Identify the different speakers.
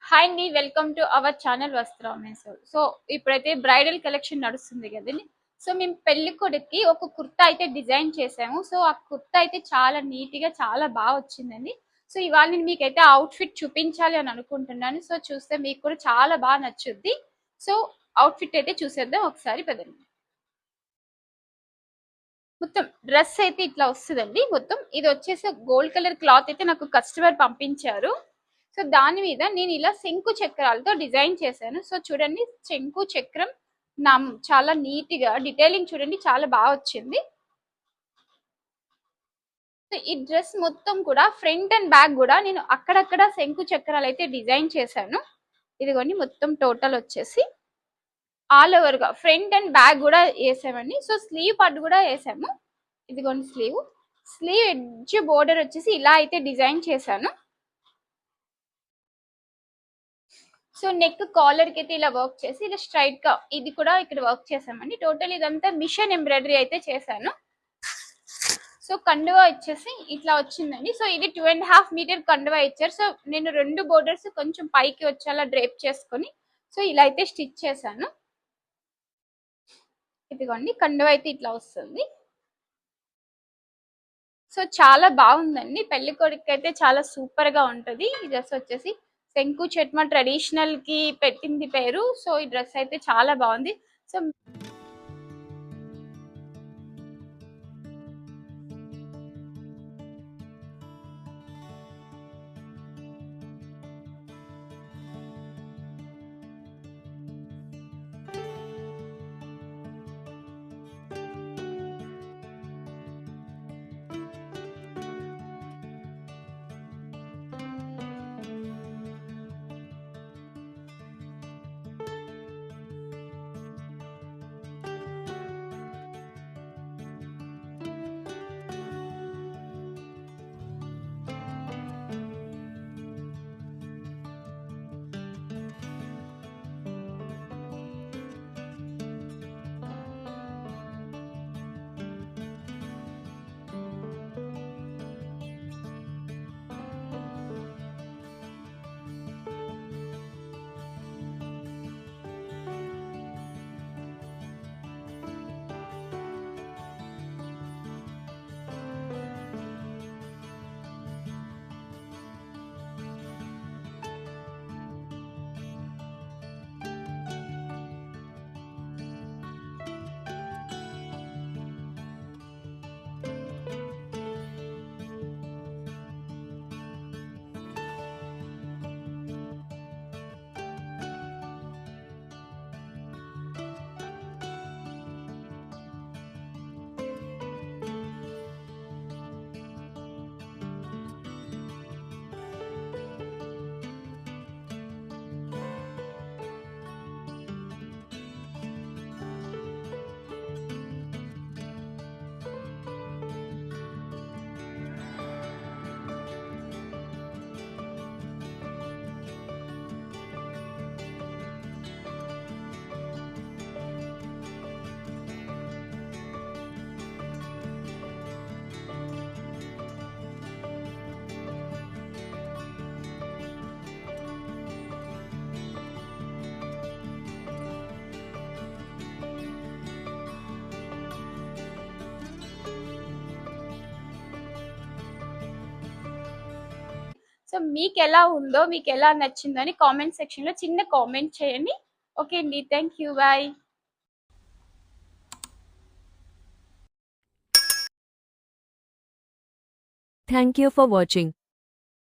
Speaker 1: Hi అండి, welcome to our channel Vastrameshwar. So ఇప్పుడైతే bridal collection నడుస్తుంది కదండి. సో మేము పెళ్లి కొడుక్కి ఒక కుర్తా అయితే డిజైన్ చేసాము. సో ఆ కుర్తా అయితే చాలా నీట్గా చాలా బాగా వచ్చిందండి. సో ఇవాళ నేను మీకైతే అవుట్ఫిట్ చూపించాలి అని అనుకుంటున్నాను. సో చూస్తే మీకు కూడా చాలా బాగా నచ్చుద్ది. సో అవుట్ఫిట్ అయితే చూసేద్దాం ఒకసారి పదండి. మొత్తం డ్రెస్ అయితే ఇట్లా వస్తుందండి. మొత్తం ఇది వచ్చేసి గోల్డ్ కలర్ క్లాత్ అయితే నాకు కస్టమర్ పంపించారు. సో దాని మీద నేను ఇలా శంకు చక్రాలతో డిజైన్ చేశాను. సో చూడండి, శంకు చక్రం నా చాలా నీట్ గా డీటెయిలింగ్ చూడండి, చాలా బాగా వచ్చింది. సో ఈ డ్రెస్ మొత్తం కూడా ఫ్రంట్ అండ్ బ్యాక్ కూడా నేను అక్కడక్కడ శంకు చక్రాలు అయితే డిజైన్ చేశాను. ఇదిగోండి, మొత్తం టోటల్ వచ్చేసి ఆల్ ఓవర్ గా ఫ్రంట్ అండ్ బ్యాక్ కూడా వేసామండి. సో స్లీవ్ పార్ట్ కూడా వేసాము. ఇదిగోండి స్లీవ్, స్లీవ్ ఎడ్జ్ బోర్డర్ వచ్చేసి ఇలా అయితే డిజైన్ చేశాను. సో నెక్ కాలర్ కి అయితే ఇలా వర్క్ చేసి ఇలా స్ట్రైట్ గా ఇది కూడా ఇక్కడ వర్క్ చేసామండి. టోటల్ ఇదంతా మిషన్ ఎంబ్రాయిడరీ అయితే చేశాను. సో కండువా వచ్చేసి ఇట్లా వచ్చిందండి. సో ఇది 2.5 మీటర్ కండువా ఇచ్చారు. సో నేను 2 బోర్డర్స్ కొంచెం పైకి వచ్చేలా డ్రేప్ చేసుకొని సో ఇలా అయితే స్టిచ్ చేశాను. ఇదిగోండి, కండువా అయితే ఇట్లా వస్తుంది. సో చాలా బాగుందండి. పెళ్లి కొడుకు అయితే చాలా సూపర్ గా ఉంటది. ఈ డ్రెస్ వచ్చేసి శంకు చట్మా ట్రెడిషనల్ కి పెట్టింది పేరు. సో ఈ డ్రెస్ అయితే చాలా బాగుంది. సో సో మీకు ఎలా ఉందో, మీకు ఎలా నచ్చిందో అని కామెంట్ సెక్షన్ లో చిన్న కామెంట్ చేయండి. ఓకే అండి, thank you, bye.
Speaker 2: Thank you for watching.